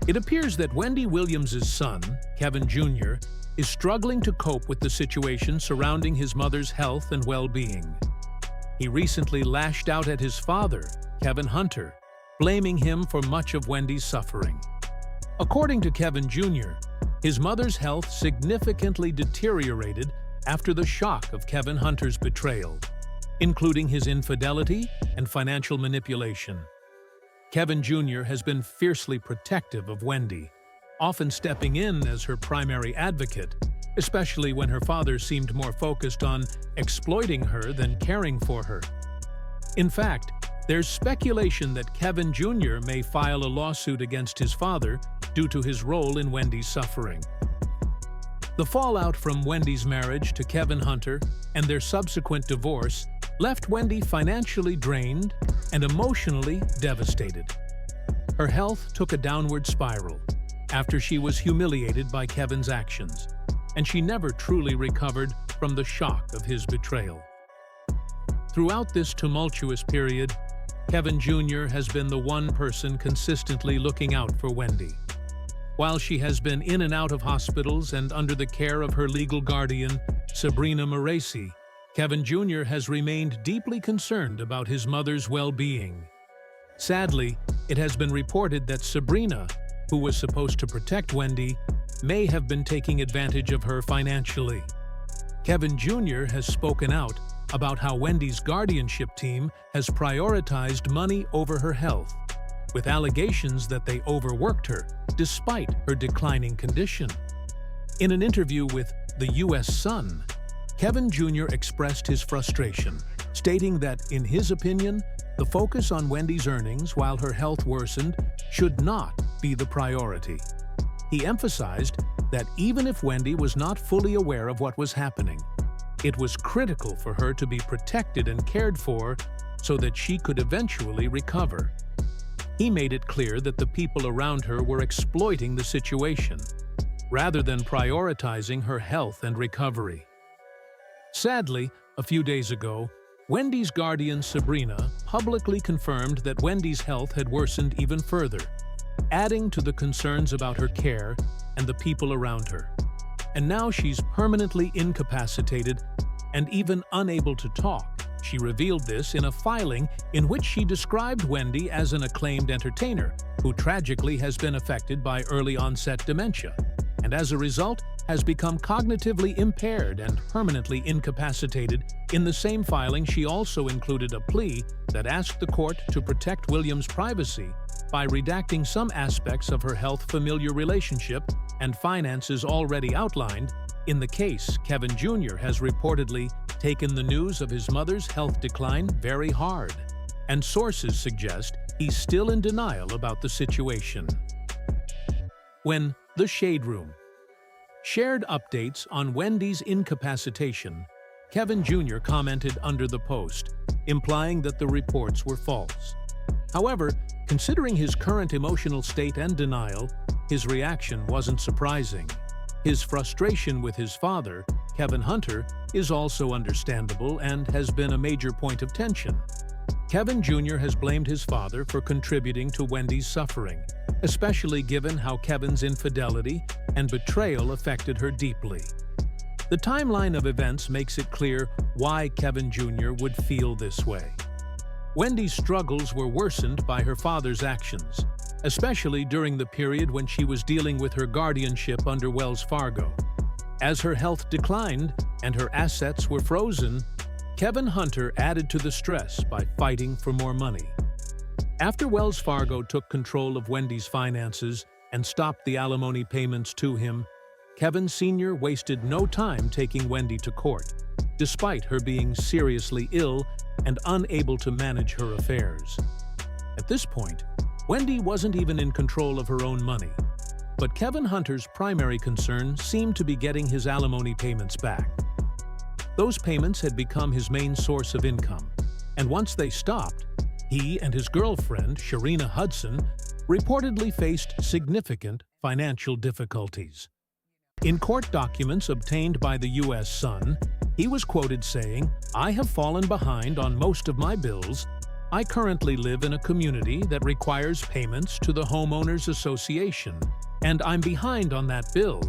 It appears that Wendy Williams' son, Kevin Jr., is struggling to cope with the situation surrounding his mother's health and well-being. He recently lashed out at his father, Kevin Hunter, blaming him for much of Wendy's suffering. According to Kevin Jr., his mother's health significantly deteriorated after the shock of Kevin Hunter's betrayal, including his infidelity and financial manipulation. Kevin Jr. has been fiercely protective of Wendy, often stepping in as her primary advocate, especially when her father seemed more focused on exploiting her than caring for her. In fact, there's speculation that Kevin Jr. may file a lawsuit against his father due to his role in Wendy's suffering. The fallout from Wendy's marriage to Kevin Hunter and their subsequent divorce left Wendy financially drained and emotionally devastated. Her health took a downward spiral after she was humiliated by Kevin's actions, and she never truly recovered from the shock of his betrayal. Throughout this tumultuous period, Kevin Jr. has been the one person consistently looking out for Wendy. While she has been in and out of hospitals and under the care of her legal guardian, Sabrina Moresi, Kevin Jr. has remained deeply concerned about his mother's well-being. Sadly, it has been reported that Sabrina, who was supposed to protect Wendy, may have been taking advantage of her financially. Kevin Jr. has spoken out about how Wendy's guardianship team has prioritized money over her health, with allegations that they overworked her despite her declining condition. In an interview with the U.S. Sun, Kevin Jr. expressed his frustration, stating that, in his opinion, the focus on Wendy's earnings while her health worsened should not be the priority. He emphasized that even if Wendy was not fully aware of what was happening, it was critical for her to be protected and cared for so that she could eventually recover. He made it clear that the people around her were exploiting the situation, rather than prioritizing her health and recovery. Sadly, a few days ago, Wendy's guardian Sabrina publicly confirmed that Wendy's health had worsened even further, adding to the concerns about her care and the people around her. And now she's permanently incapacitated and even unable to talk. She revealed this in a filing in which she described Wendy as an acclaimed entertainer who tragically has been affected by early-onset dementia, and as a result has become cognitively impaired and permanently incapacitated. In the same filing, she also included a plea that asked the court to protect Williams' privacy by redacting some aspects of her health-familiar relationship and finances already outlined. In the case, Kevin Jr. has reportedly taken the news of his mother's health decline very hard, and sources suggest he's still in denial about the situation. When The Shade Room shared updates on Wendy's incapacitation, Kevin Jr. commented under the post, implying that the reports were false. However, considering his current emotional state and denial, his reaction wasn't surprising. His frustration with his father, Kevin Hunter, is also understandable and has been a major point of tension. Kevin Jr. has blamed his father for contributing to Wendy's suffering, especially given how Kevin's infidelity and betrayal affected her deeply. The timeline of events makes it clear why Kevin Jr. would feel this way. Wendy's struggles were worsened by her father's actions, especially during the period when she was dealing with her guardianship under Wells Fargo. As her health declined and her assets were frozen, Kevin Hunter added to the stress by fighting for more money. After Wells Fargo took control of Wendy's finances and stopped the alimony payments to him, Kevin Sr. wasted no time taking Wendy to court, despite her being seriously ill and unable to manage her affairs. At this point, Wendy wasn't even in control of her own money, but Kevin Hunter's primary concern seemed to be getting his alimony payments back. Those payments had become his main source of income, and once they stopped, he and his girlfriend, Sharina Hudson, reportedly faced significant financial difficulties. In court documents obtained by the U.S. Sun, he was quoted saying, "I have fallen behind on most of my bills, I currently live in a community that requires payments to the Homeowners Association, and I'm behind on that bill.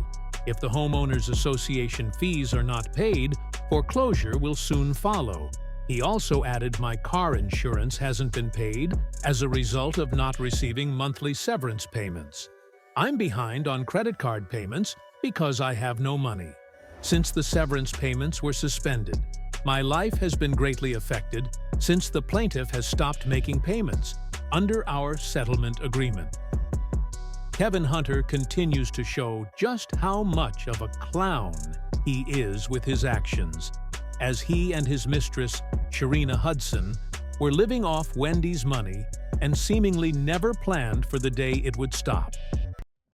If the Homeowners Association fees are not paid, foreclosure will soon follow. He also added my car insurance hasn't been paid as a result of not receiving monthly severance payments. I'm behind on credit card payments because I have no money. Since the severance payments were suspended, my life has been greatly affected since the plaintiff has stopped making payments under our settlement agreement. Kevin Hunter continues to show just how much of a clown he is with his actions, as he and his mistress, Sharina Hudson, were living off Wendy's money and seemingly never planned for the day it would stop.